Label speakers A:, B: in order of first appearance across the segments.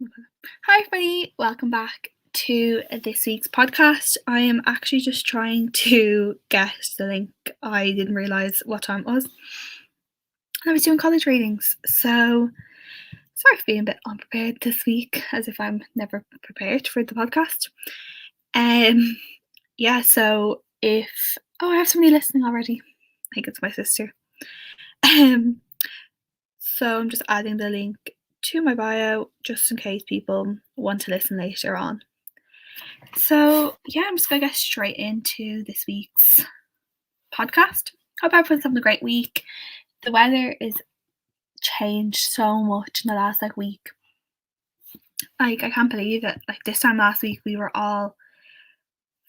A: Hi everybody, welcome back to this week's podcast. I am actually just trying to get the link. I didn't realise what time it was. I was doing college readings, so sorry for being a bit unprepared this week, as if I'm never prepared for the podcast. So if I have somebody listening already. I think it's my sister. So I'm just adding the link to my bio just in case people want to listen later on. So yeah, I'm just gonna get straight into this week's podcast. Hope everyone's having a great week. The weather is changed so much in the last week. I can't believe it. This time last week we were all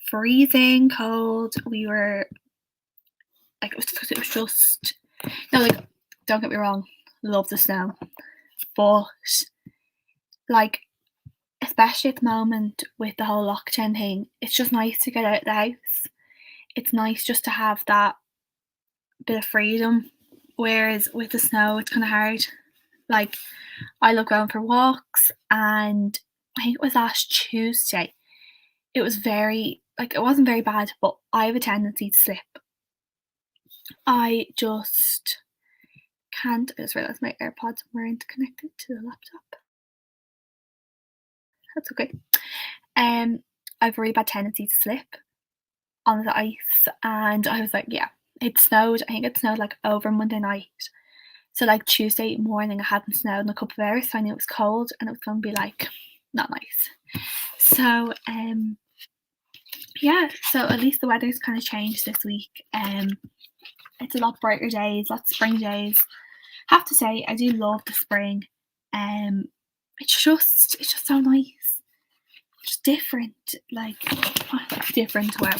A: freezing cold. We were it was just don't get me wrong, love the snow. But especially at the moment with the whole lockdown thing, it's just nice to get out of the house. It's nice just to have that bit of freedom, whereas with the snow it's kind of hard. I love going for walks, and I think it was last Tuesday, it was it wasn't very bad, but I have a tendency to slip. I just can't. I just realised my AirPods weren't connected to the laptop. That's okay. I have a really bad tendency to slip on the ice, and I was yeah, it snowed. I think it snowed over Monday night. So Tuesday morning it hadn't snowed in a couple of hours, so I knew it was cold and it was going to be not nice. So so at least the weather's kind of changed this week. It's a lot brighter days, lots of spring days. Have to say, I do love the spring. It's just so nice. Just different, different. Wow.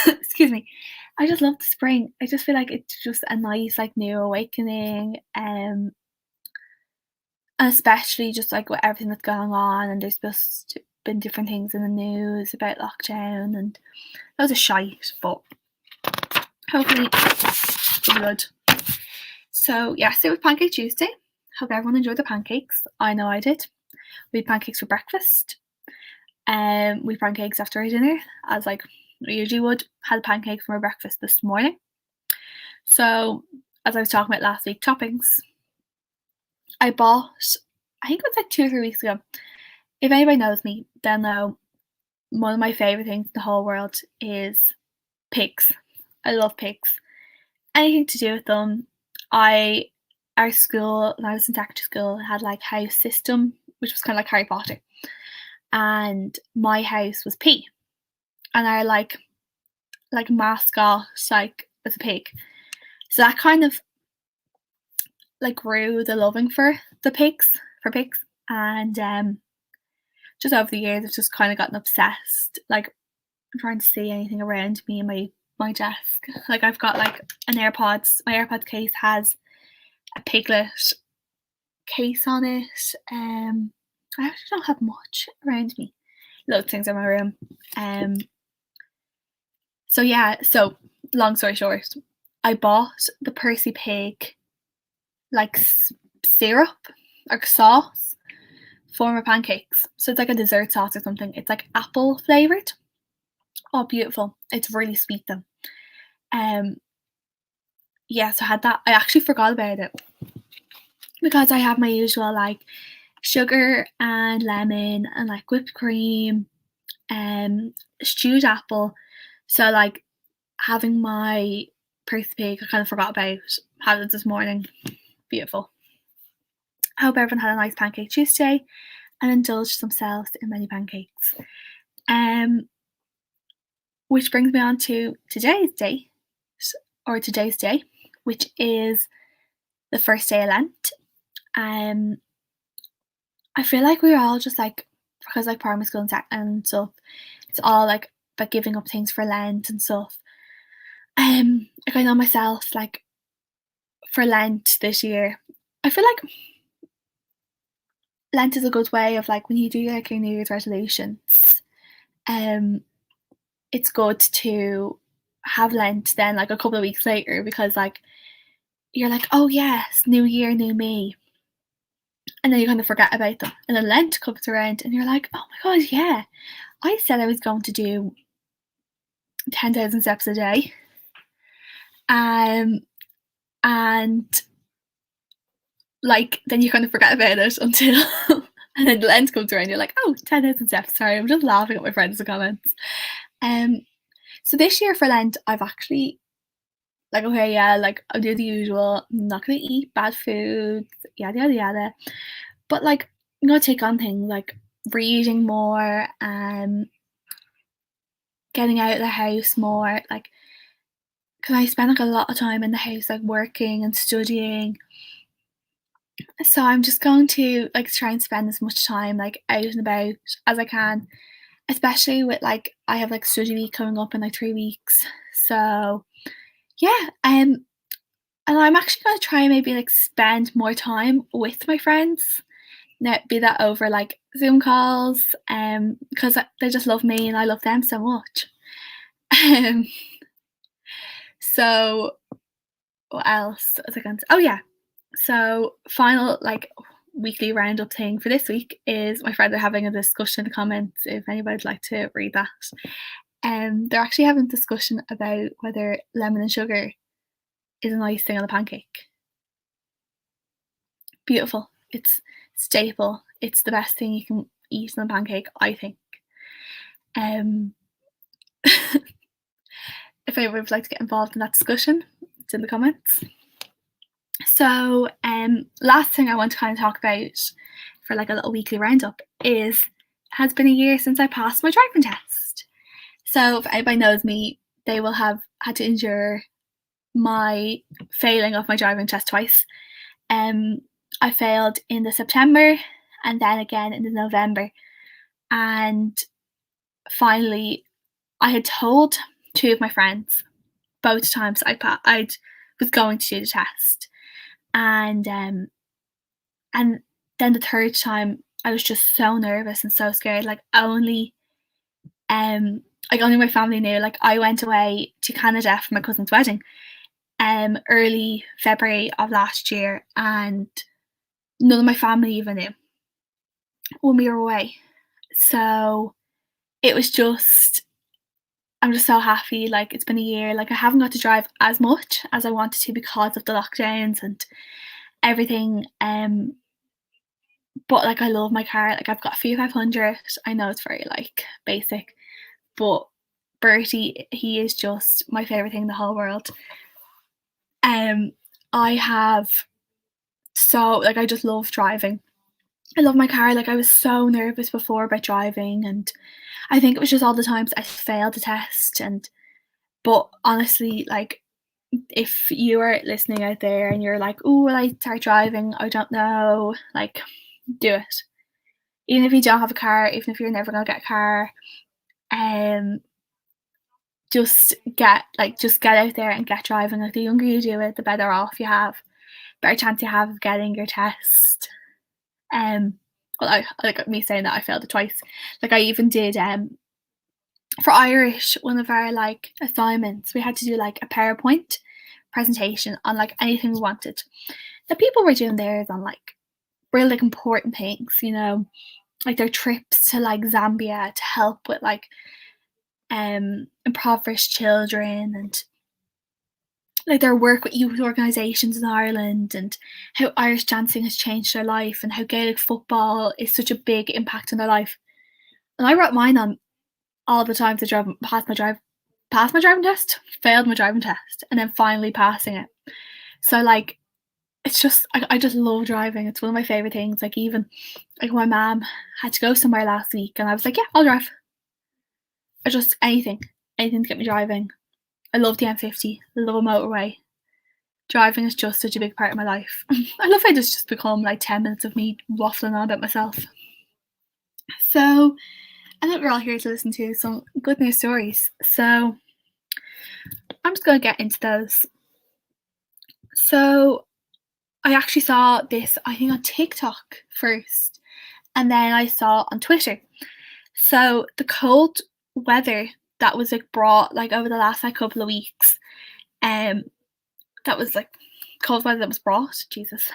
A: Excuse me. I just love the spring. I just feel it's just a nice new awakening. And especially just with everything that's going on, and there's just been different things in the news about lockdown and loads of shite, but hopefully it'll be good. So it was Pancake Tuesday. Hope everyone enjoyed the pancakes. I know I did. We had pancakes for breakfast. We had pancakes after our dinner, as we usually would. Had pancakes for our breakfast this morning. So, as I was talking about last week, toppings. I bought, I think it was 2 or 3 weeks ago. If anybody knows me, they'll know one of my favourite things in the whole world is pigs. I love pigs. Anything to do with them. Our school, when I was in secondary school, had house system, which was kind of like Harry Potter. And my house was P. And our mascot was a pig. So that kind of grew the loving for pigs. And just over the years I've just kind of gotten obsessed. I'm trying to see anything around me in my desk. I've got an AirPods. My AirPods case has a piglet case on it. I actually don't have much around me. Loads of things in my room. So long story short, I bought the Percy Pig syrup or sauce for my pancakes. So it's a dessert sauce or something. It's apple flavoured. Oh, beautiful. It's really sweet though. So I had that. I actually forgot about it because I have my usual sugar and lemon and whipped cream and stewed apple. So having my Percy Pig, I kind of forgot about. Had it this morning. Beautiful. I hope everyone had a nice Pancake Tuesday and indulged themselves in many pancakes. Which brings me on to today's day, which is the first day of Lent. I feel we're all just because primary school and stuff, it's all about giving up things for Lent and stuff. I know myself, for Lent this year, I feel Lent is a good way of when you do your New Year's resolutions. It's good to have Lent then a couple of weeks later, because you're oh yes, new year, new me. and then you kind of forget about them. And then Lent comes around and you're like, oh my god, yeah, I said I was going to do 10,000 steps a day. And like then you kind of forget about it until and then Lent comes around, you're like, oh, 10,000 steps. Sorry, I'm just laughing at my friends in the comments. So this year for Lent, I've actually like, okay, yeah, like I'll do the usual. I'm not gonna eat bad food, yada yada yada. But like, I'm gonna take on things like reading more, getting out of the house more. Like, because I spend like a lot of time in the house, like working and studying. So I'm just going to like try and spend as much time like out and about as I can, especially with like I have like study week coming up in like 3 weeks. So yeah, and I'm actually gonna try and maybe like spend more time with my friends. Now, be that over like Zoom calls, because they just love me and I love them so much. Um, so what else was I going to? Oh yeah, so final like weekly roundup thing for this week is my friends are having a discussion in the comments. If anybody'd like to read that, they're actually having a discussion about whether lemon and sugar is a nice thing on a pancake. Beautiful. It's staple. It's the best thing you can eat on a pancake, I think. Um, if anyone would like to get involved in that discussion, it's in the comments. So, last thing I want to kind of talk about for like a little weekly roundup is it has been a year since I passed my driving test. So, if anybody knows me, they will have had to endure my failing of my driving test twice. I failed in the September and then again in the November. And finally, I had told two of my friends both times I was going to do the test, and then the third time I was just so nervous and so scared. Like only my family knew. Like I went away to Canada for my cousin's wedding, early February of last year, and none of my family even knew when we were away. So it was just I'm just so happy. Like it's been a year. Like I haven't got to drive as much as I wanted to because of the lockdowns and everything. But like I love my car. Like I've got a Fiat 500. I know it's very like basic, but Bertie, he is just my favorite thing in the whole world. I have so like I just love driving. I love my car. Like I was so nervous before about driving, and I think it was just all the times I failed the test. And but honestly, like if you are listening out there and you're like, oh, will I start driving? I don't know. Like, do it. Even if you don't have a car, even if you're never gonna get a car, just get out there and get driving. Like the younger you do it, the better off you have, better chance you have of getting your test. Well, I like me saying that I failed it twice. Like I even did for Irish, one of our like assignments, we had to do like a PowerPoint presentation on like anything we wanted. The people were doing theirs on like really like important things, you know, like their trips to like Zambia to help with like impoverished children, and like their work with youth organisations in Ireland, and how Irish dancing has changed their life, and how Gaelic football is such a big impact on their life. And I wrote mine on all the times I passed my driving test, failed my driving test, and then finally passing it. So like it's just I just love driving. It's one of my favourite things. Like even like my mum had to go somewhere last week and I was like, yeah, I'll drive. Or just anything. Anything to get me driving. I love the M50. I love a motorway. Driving is just such a big part of my life. I love how it's just become like 10 minutes of me waffling on about myself. So I think we're all here to listen to some good news stories. So I'm just going to get into those. So I actually saw this, I think, on TikTok first, and then I saw on Twitter. So the cold weather that was like brought like over the last like couple of weeks, that was like cold weather that was brought, Jesus,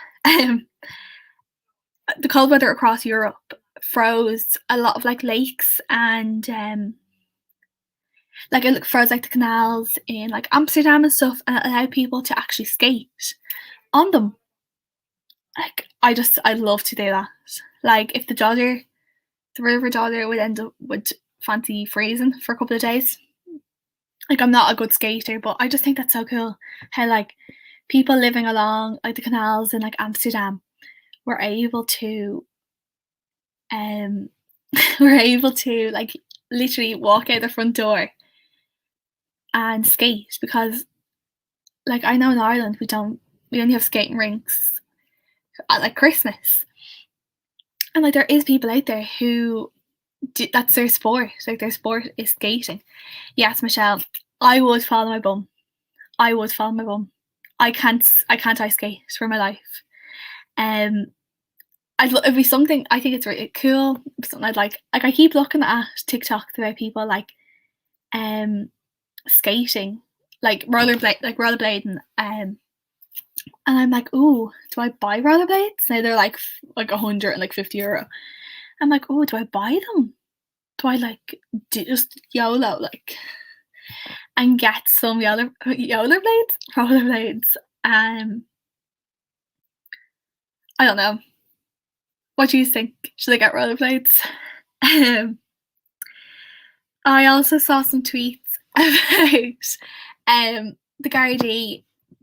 A: the cold weather across Europe froze a lot of like lakes and like it froze like the canals in like Amsterdam and stuff, and it allowed people to actually skate on them. Like I'd love to do that. Like if the river Dodder would fancy freezing for a couple of days. Like I'm not a good skater, but I just think that's so cool how like people living along like the canals in like Amsterdam were able to um were able to like literally walk out the front door and skate, because like I know in Ireland we only have skating rinks at like Christmas, and like there is people out there who that's their sport. Like their sport is skating. Yes, Michelle, I would fall on my bum. I would fall on my bum. I can't ice skate for my life. It'd be something. I think it's really cool. Something I'd like. Like I keep looking at TikToks about people like skating, like rollerblading, and I'm like, ooh, do I buy rollerblades? Now they're like €150. I'm like, oh, do I buy them? Do I like just YOLO like and get some rollerblades? I don't know. What do you think? Should I get rollerblades? I also saw some tweets about the Gardaí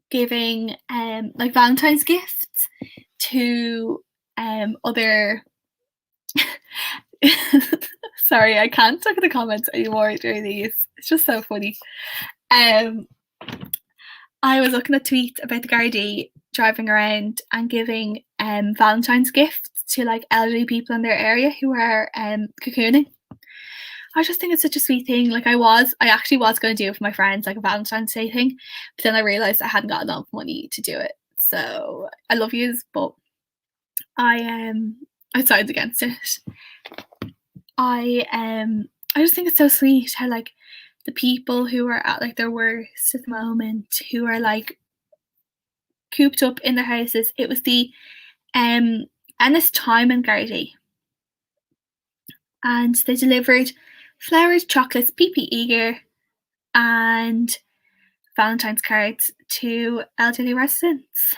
A: giving like Valentine's gifts to other sorry, I can't look at the comments anymore during these. It's just so funny. I was looking at tweets about the Gardaí driving around and giving Valentine's gifts to like elderly people in their area who are cocooning. I just think it's such a sweet thing. Like I actually was going to do it for my friends, like a Valentine's Day thing, but then I realised I hadn't got enough money to do it. So I love yous, but I decided against it. I just think it's so sweet how like the people who are at like their worst at the moment, who are like cooped up in their houses. It was the Ennis Time Gardaí, and they delivered flowers, chocolates, PPE gear, and Valentine's cards to elderly residents.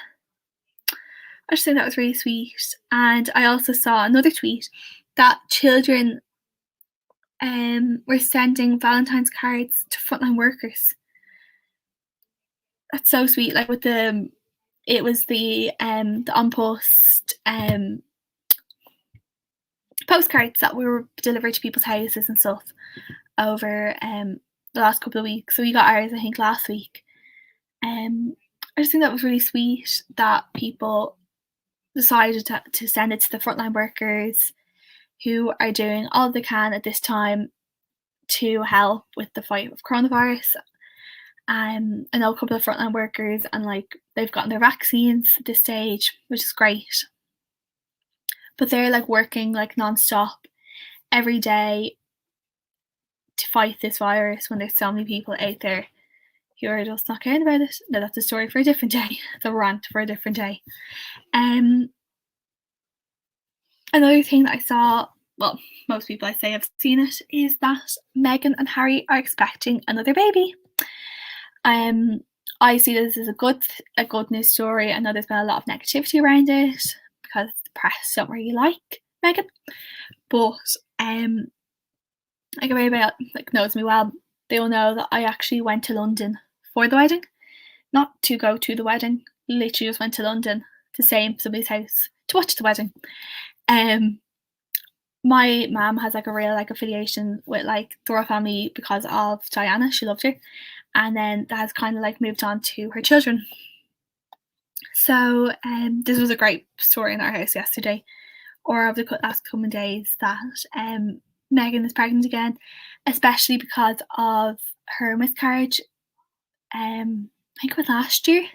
A: I just think that was really sweet. And I also saw another tweet that children were sending Valentine's cards to frontline workers. That's so sweet. Like with it was the on post postcards that were delivered to people's houses and stuff over the last couple of weeks. So we got ours, I think, last week. I just think that was really sweet that people decided to send it to the frontline workers who are doing all they can at this time to help with the fight with coronavirus. I know a couple of frontline workers, and like they've gotten their vaccines at this stage, which is great. But they're like working like non-stop every day to fight this virus when there's so many people out there who are just not caring about it. No, that's a story for a different day. The rant for a different day. Another thing that I saw, well, most people I say have seen it, is that Meghan and Harry are expecting another baby. I see this as a good news story. I know there's been a lot of negativity around it because the press don't really like Meghan, but like everybody like knows me well, they will know that I actually went to London for the wedding, not to go to the wedding. Literally just went to London to stay in somebody's house to watch the wedding. My mum has like a real like affiliation with like the royal family because of Diana. She loved her, and then that has kind of like moved on to her children. So this was a great story in our house yesterday, or over the last coming days, that Meghan is pregnant again, especially because of her miscarriage. I think it was last year.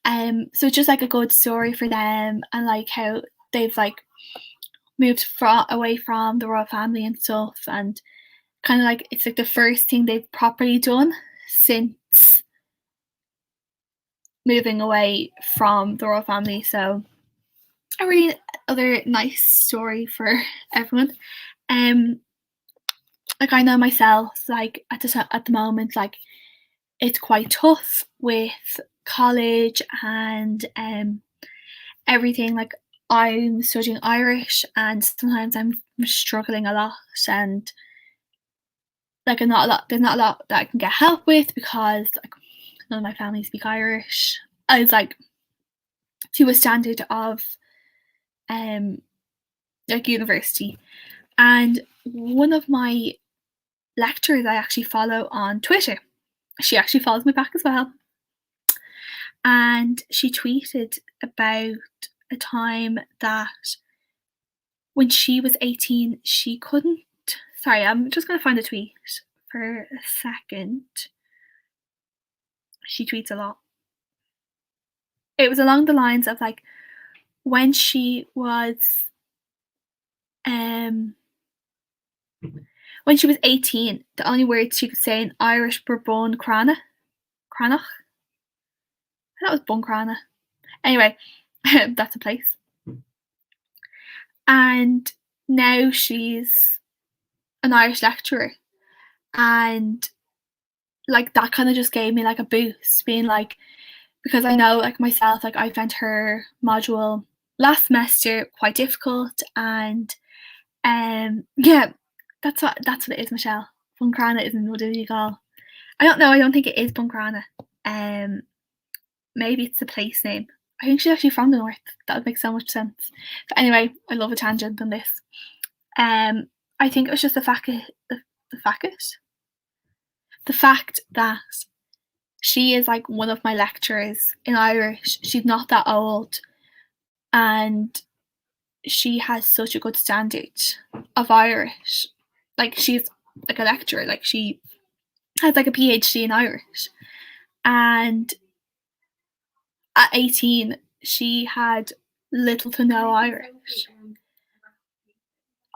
A: So it's just like a good story for them, and like how they've like moved away from the royal family and stuff, and kind of like it's like the first thing they've properly done since moving away from the royal family. So I really other nice story for everyone. Like I know myself, like at the moment, like it's quite tough with college and everything. Like I'm studying Irish, and sometimes I'm struggling a lot, and like there's not a lot that I can get help with because like none of my family speak Irish. I was like to a standard of like university, and one of my lecturers I actually follow on Twitter, she actually follows me back as well, and she tweeted about a time that when she was 18 she couldn't, sorry, I'm just going to find the tweet for a second. She tweets a lot. It was along the lines of like when she was 18, the only words she could say in Irish were bun crana. Cranach? That was bun crana. Anyway, that's a place. And now she's an Irish lecturer. And like that kind of just gave me like a boost, being like, because I know like myself, like I found her module last semester quite difficult, and yeah, that's what it is, Michelle. Buncrana isn't what you call. I don't know. I don't think it is Buncrana. Maybe it's a place name. I think she's actually from the north. That would make so much sense. But anyway, I love a tangent on this. I think it was just the fact that she is like one of my lecturers in Irish. She's not that old, and she has such a good standard of Irish. Like she's like a lecturer. Like she has like a PhD in Irish, and at 18 she had little to no Irish.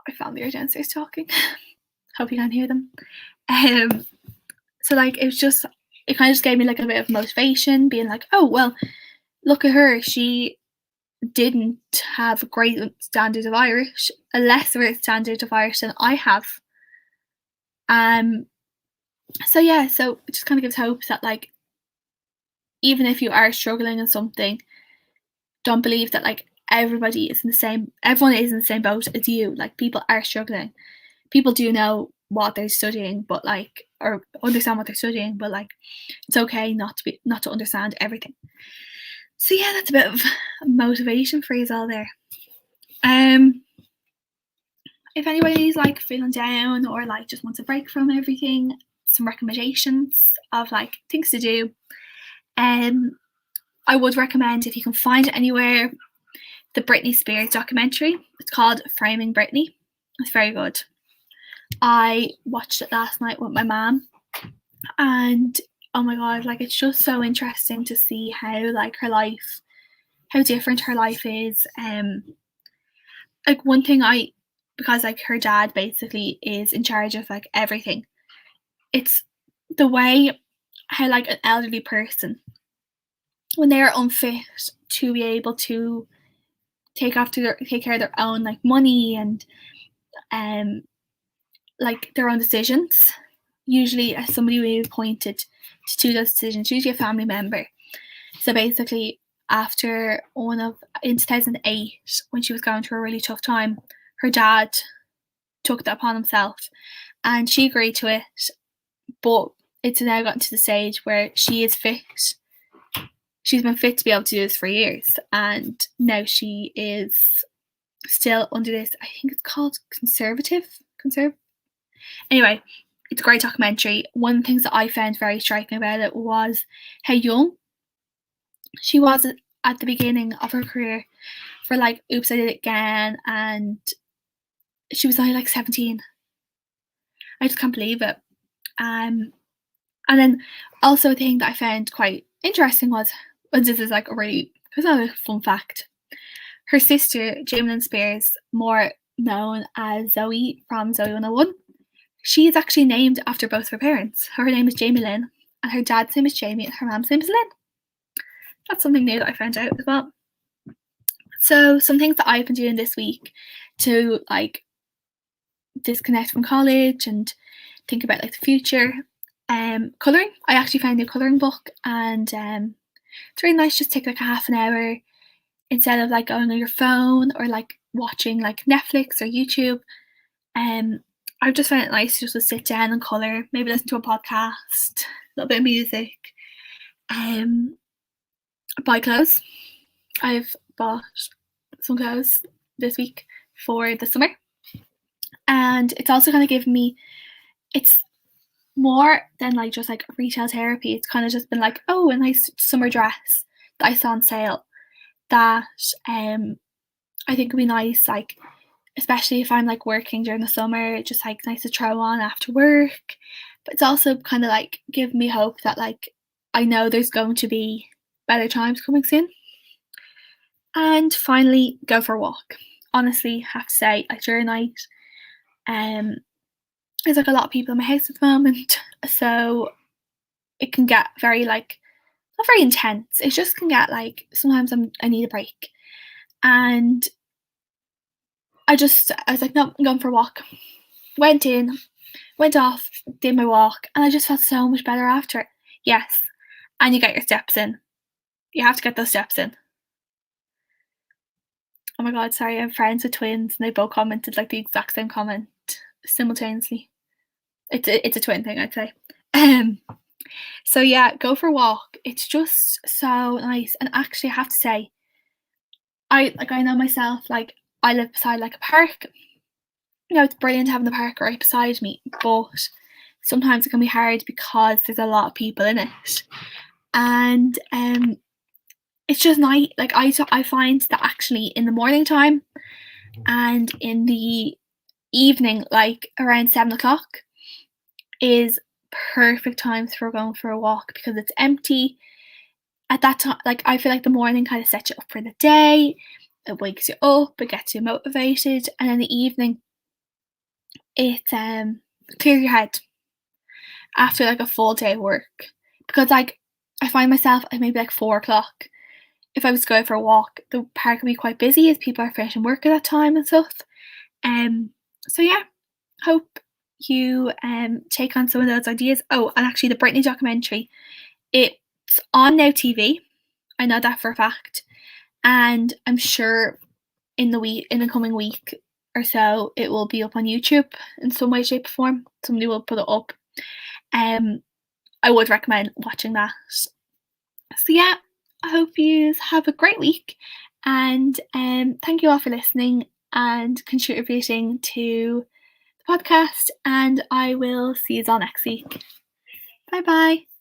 A: My family are downstairs talking. Hope you can't hear them. So like it kind of just gave me like a bit of motivation, being like, oh well, look at her. She didn't have a great standard of Irish, a lesser standard of Irish than I have. So yeah, so it just kind of gives hope that like even if you are struggling in something, don't believe that like everyone is in the same boat as you. Like people are struggling. People do know what they're studying, but like, or understand what they're studying, but like it's okay not to understand everything. So yeah, that's a bit of motivation for you all there. If anybody's like feeling down or like just wants a break from everything, some recommendations of like things to do. I would recommend, if you can find it anywhere, the Britney Spears documentary. It's called Framing Britney. It's very good. I watched it last night with my mom, and oh my god, like it's just so interesting to see how like how different her life is. Like one thing because like her dad basically is in charge of like everything. It's the way how like an elderly person, when they are unfit to be able to take care of their own like money and like their own decisions, usually as somebody will be appointed to do those decisions, usually a family member. So basically after in 2008, when she was going through a really tough time, her dad took that upon himself and she agreed to it, but it's now gotten to the stage where she is fit. She's been fit to be able to do this for years, and now she is still under this, I think it's called conservative. Anyway, it's a great documentary. One of the things that I found very striking about it was how young she was at the beginning of her career for like Oops, I Did It Again, and she was only like 17. I just can't believe it. And then also a thing that I found quite interesting was this is like it's not a fun fact. Her sister, Jamie Lynn Spears, more known as Zoe from Zoe 101, she is actually named after both her parents. Her name is Jamie Lynn, and her dad's name is Jamie, and her mom's name is Lynn. That's something new that I found out as well. So some things that I've been doing this week to like disconnect from college and think about like the future. Colouring. I actually found a colouring book, and it's really nice. Just take like a half an hour instead of like going on your phone or like watching like Netflix or YouTube. I've just found it nice just to sit down and colour, maybe listen to a podcast, a little bit of music. Buy clothes. I've bought some clothes this week for the summer, and it's also kind of given me, it's more than like just like retail therapy. It's kind of just been like, oh, a nice summer dress that I saw on sale that I think would be nice, like especially if I'm like working during the summer, just like nice to throw on after work. But it's also kind of like give me hope that like I know there's going to be better times coming soon. And finally, go for a walk. Honestly, have to say, like during night, um, there's like a lot of people in my house at the moment, so it can get very like not very intense. It just can get like sometimes I need a break, and I was like, no, I'm going for a walk. Went in, went off, did my walk, and I just felt so much better after it. Yes, and you get your steps in. You have to get those steps in. Oh my god, sorry, I'm friends with twins, and they both commented like the exact same comment simultaneously. It's a twin thing, I'd say. Um, so yeah, go for a walk. It's just so nice, and actually, I have to say, I know myself. Like I live beside like a park. You know, it's brilliant having the park right beside me, but sometimes it can be hard because there's a lot of people in it, and it's just nice. Like I find that actually in the morning time and in the evening, like around 7 o'clock, is perfect times for going for a walk because it's empty. At that time, like I feel like the morning kind of sets you up for the day. It wakes you up, it gets you motivated, and in the evening, it clears your head after like a full day of work. Because like I find myself at maybe like 4 o'clock. If I was to go out for a walk, the park would be quite busy as people are finishing work at that time and stuff. Um, so yeah, hope you take on some of those ideas. Oh, and actually, the Britney documentary, it's on Now TV. I know that for a fact, and I'm sure in the coming week or so, it will be up on YouTube in some way, shape, or form. Somebody will put it up. I would recommend watching that. So yeah, I hope you have a great week, and thank you all for listening and contributing to the podcast. And I will see you all next week. Bye bye.